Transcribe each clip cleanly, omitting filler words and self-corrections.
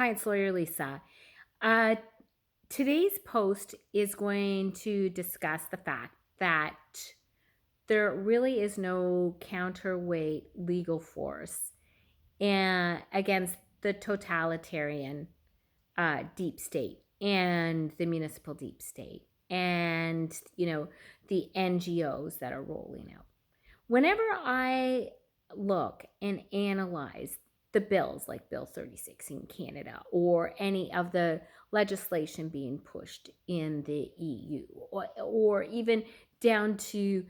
Hi, it's Lawyer Lisa. Uh, Today's post is going to discuss the fact that there really is no counterweight legal force against the totalitarian deep state and the municipal deep state and, the NGOs that are rolling out. Whenever I look and analyze the bills like Bill 36 in Canada or any of the legislation being pushed in the EU or even down to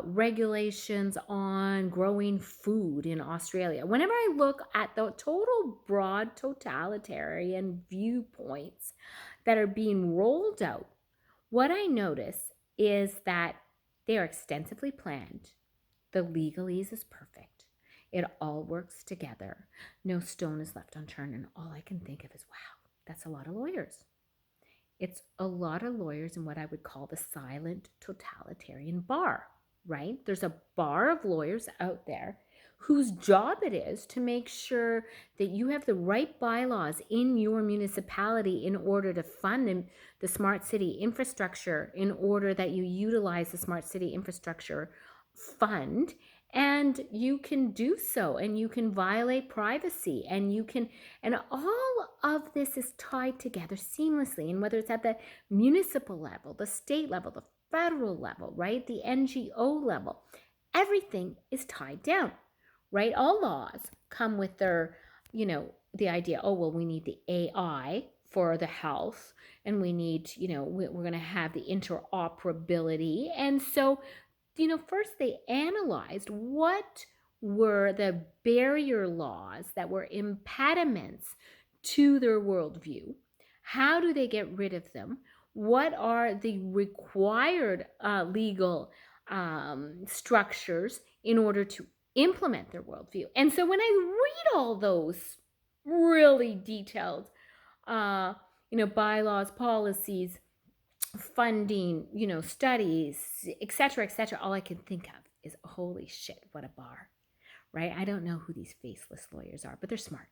regulations on growing food in Australia, whenever I look at the total broad totalitarian viewpoints that are being rolled out, what I notice is that they are extensively planned. The legalese is perfect. It all works together. No stone is left unturned. And all I can think of is, wow, that's a lot of lawyers. It's a lot of lawyers in what I would call the silent totalitarian bar, right? There's a bar of lawyers out there whose job it is to make sure that you have the right bylaws in your municipality in order to fund the smart city infrastructure, in order that you utilize the smart city infrastructure fund, and you can do so, and you can violate privacy, and all of this is tied together seamlessly. And whether it's at the municipal level, the state level, the federal level, right, the NGO level, everything is tied down, right? All laws come with their, the idea, oh, well, we need the AI for the health, and we need, we're going to have the interoperability. And so, first they analyzed what were the barrier laws that were impediments to their worldview. How do they get rid of them? What are the required legal structures in order to implement their worldview? And so when I read all those really detailed, bylaws, policies, funding, studies, etc., all I can think of is, holy shit, what a bar, right? I don't know who these faceless lawyers are, but they're smart.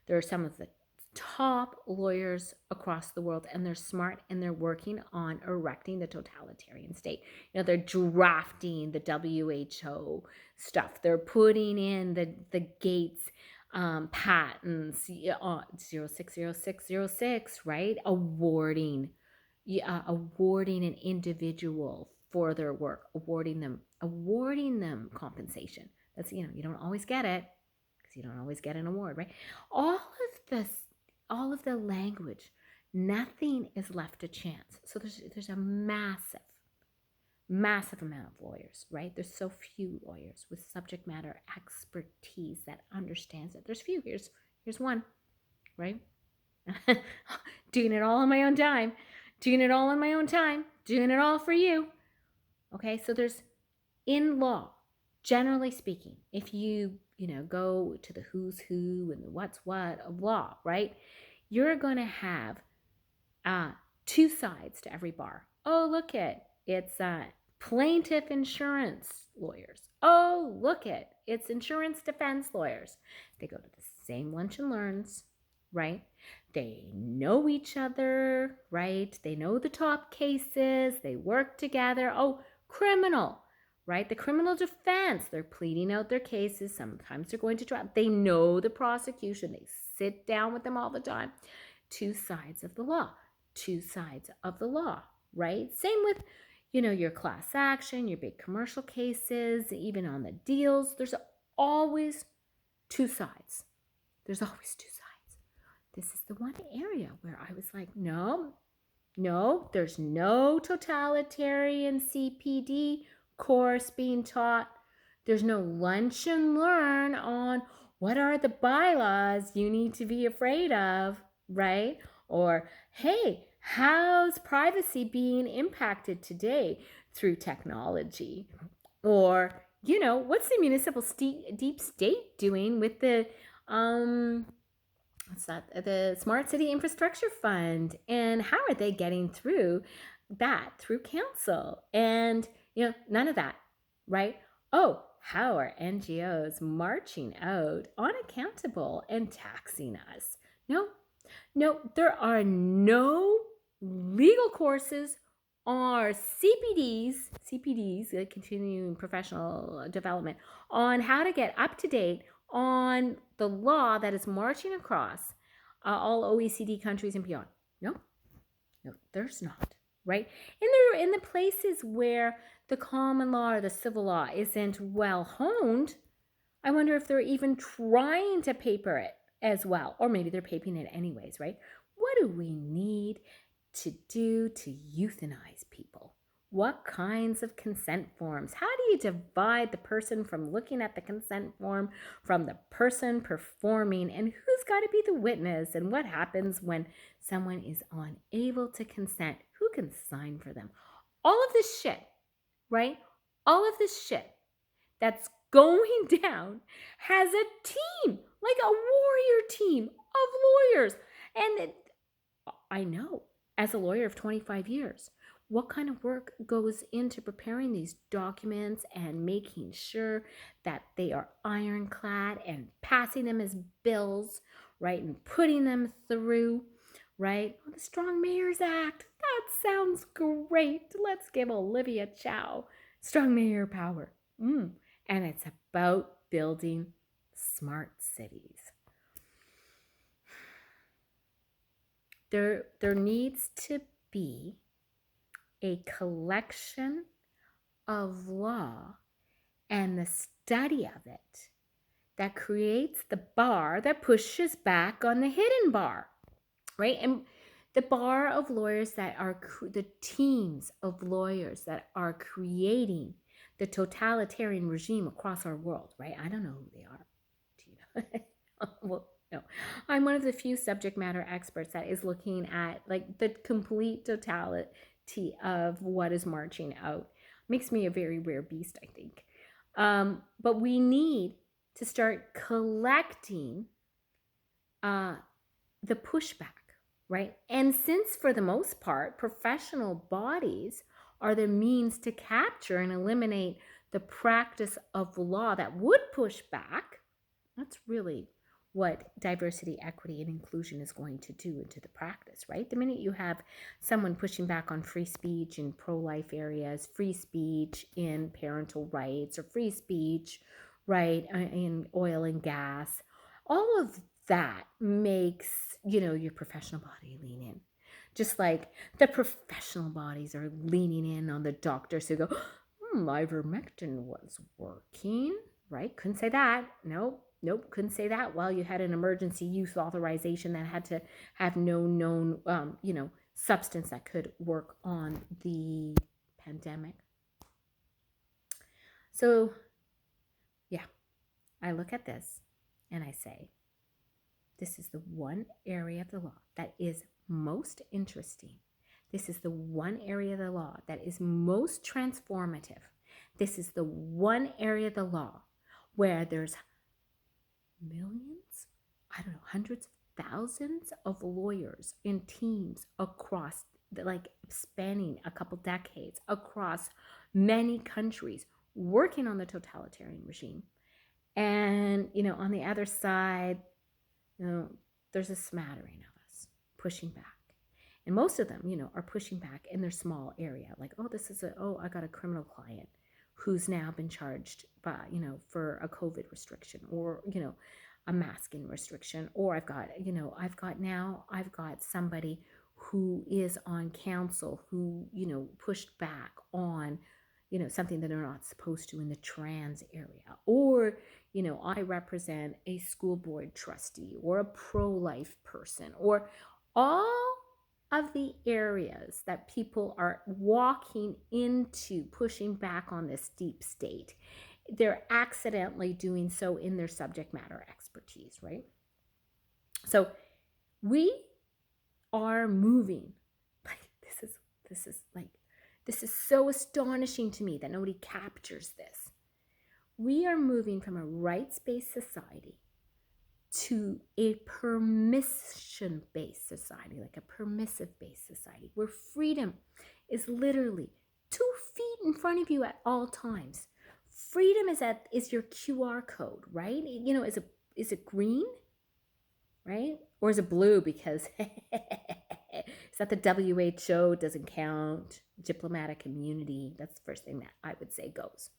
They're some of the top lawyers across the world, and they're smart, and they're working on erecting the totalitarian state. They're drafting the WHO stuff. They're putting in the Gates patents, 060606, right? Awarding an individual for their work, awarding them compensation. That's, you don't always get it, because you don't always get an award, right? All of the language, nothing is left to chance. So there's a massive amount of lawyers, right? There's so few lawyers with subject matter expertise that understands it. There's few. Here's one, right? Doing it all on my own time. Doing it all for you. Okay, so there's, in law, generally speaking, if you, go to the who's who and the what's what of law, right, you're going to have two sides to every bar. Oh, look it's plaintiff insurance lawyers. Oh, it's insurance defense lawyers. They go to the same lunch and learns, right? They know each other, right? They know the top cases. They work together. Oh, criminal, right? The criminal defense, they're pleading out their cases. Sometimes they're going to trial. They know the prosecution. They sit down with them all the time. Two sides of the law, right? Same with, your class action, your big commercial cases, even on the deals. There's always two sides. This is the one area where I was like, no, there's no totalitarian CPD course being taught. There's no lunch and learn on what are the bylaws you need to be afraid of, right? Or, hey, how's privacy being impacted today through technology? Or, what's the municipal deep state doing with the the Smart City Infrastructure Fund, and how are they getting through that through council? And none of that, right? Oh, how are NGOs marching out unaccountable and taxing us? No, No, there are no legal courses or CPDs, continuing professional development, on how to get up to date on the law that is marching across all OECD countries and beyond. No, no, there's not, right? In the places where the common law or the civil law isn't well honed, I wonder if they're even trying to paper it as well, or maybe they're papering it anyways, right? What do we need to do to euthanize people? What kinds of consent forms? How do you divide the person from looking at the consent form from the person performing? And who's got to be the witness? And what happens when someone is unable to consent? Who can sign for them? All of this shit, right? All of this shit that's going down has a team, like a warrior team of lawyers. And I know, as a lawyer of 25 years, what kind of work goes into preparing these documents and making sure that they are ironclad and passing them as bills, right? And putting them through, right? The Strong Mayors Act. That sounds great. Let's give Olivia Chow strong mayor power. And it's about building smart cities. There needs to be a collection of law and the study of it that creates the bar that pushes back on the hidden bar, right? And the bar of lawyers that are the teams of lawyers that are creating the totalitarian regime across our world, right? I don't know who they are. Do you know? Well, no. I'm one of the few subject matter experts that is looking at like the complete totality of what is marching out. Makes me a very rare beast, I think. But we need to start collecting the pushback, right? And since for the most part, professional bodies are the means to capture and eliminate the practice of law that would push back, that's really what diversity, equity, and inclusion is going to do into the practice, right? The minute you have someone pushing back on free speech in pro-life areas, free speech in parental rights, or free speech, right, in oil and gas, all of that makes, your professional body lean in. Just like the professional bodies are leaning in on the doctors who go, ivermectin was working, right? Couldn't say that. Nope, couldn't say that. Well, you had an emergency use authorization that had to have no known, substance that could work on the pandemic. So, yeah, I look at this and I say, this is the one area of the law that is most interesting. This is the one area of the law that is most transformative. This is the one area of the law where there's millions, hundreds of thousands of lawyers in teams across, like spanning a couple decades, across many countries, working on the totalitarian regime. And, on the other side, there's a smattering of us pushing back. And most of them, are pushing back in their small area. Like, I got a criminal client who's now been charged by, for a COVID restriction, or, a masking restriction. Or I've got somebody who is on council who, pushed back on, something that they're not supposed to in the trans area. Or, I represent a school board trustee or a pro-life person, or all of the areas that people are walking into pushing back on this deep state. They're accidentally doing so in their subject matter expertise, right? So we are moving. This is so astonishing to me that nobody captures this. We are moving from a rights-based society to a permission-based society, like a permissive-based society, where freedom is literally 2 feet in front of you at all times. Freedom is your QR code, right? Is it green? right? Or is it blue because is that the WHO doesn't count? Diplomatic immunity, that's the first thing that I would say goes.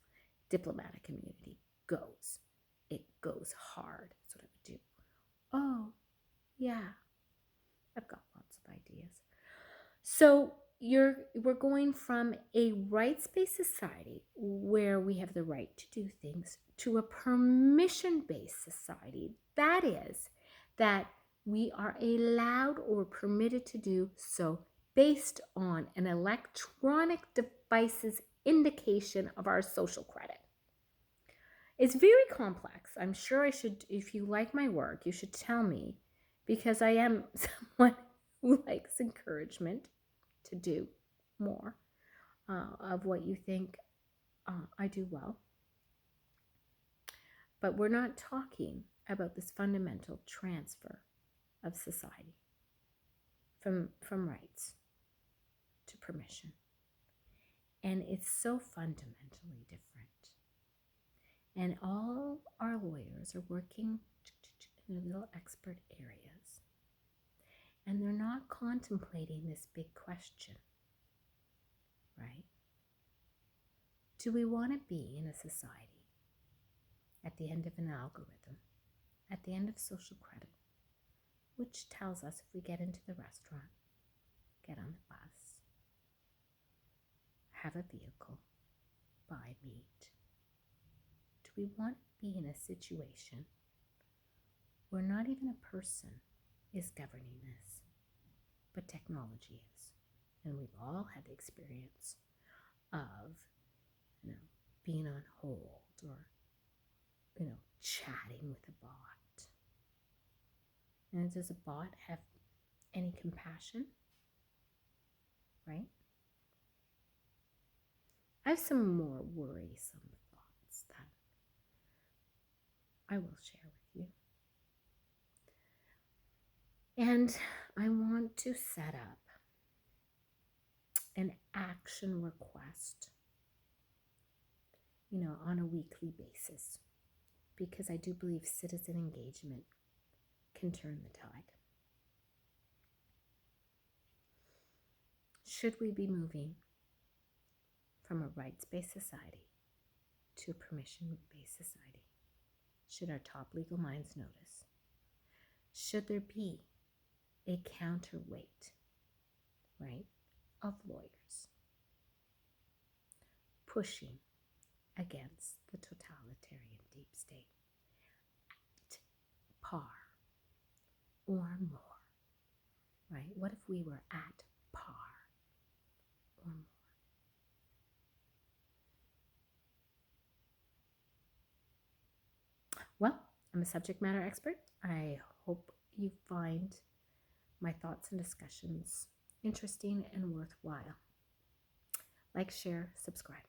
Diplomatic immunity goes. It goes hard. That's what I would do. Oh, yeah, I've got lots of ideas. So we're going from a rights-based society where we have the right to do things to a permission-based society. That is, that we are allowed or permitted to do so based on an electronic device's indication of our social credit. It's very complex. I'm sure I should, if you like my work, you should tell me, because I am someone who likes encouragement to do more of what you think I do well. But we're not talking about this fundamental transfer of society from rights to permission. And it's so fundamentally different. And all our lawyers are working in their little expert areas. And they're not contemplating this big question, right? Do we want to be in a society at the end of an algorithm, at the end of social credit, which tells us if we get into the restaurant, get on the bus, have a vehicle, buy meat? Do we want to be in a situation where not even a person is governing this, but technology is? And we've all had the experience of, being on hold or, chatting with a bot. And does a bot have any compassion? Right? I have some more worrisome thoughts that I will share with you. And I want to set up an action request, on a weekly basis, because I do believe citizen engagement can turn the tide. Should we be moving from a rights-based society to a permission-based society? Should our top legal minds notice? Should there be a counterweight, right, of lawyers pushing against the totalitarian deep state at par or more, right? What if we were at par or more? Well, I'm a subject matter expert. I hope you find my thoughts and discussions interesting and worthwhile. Like, share, subscribe.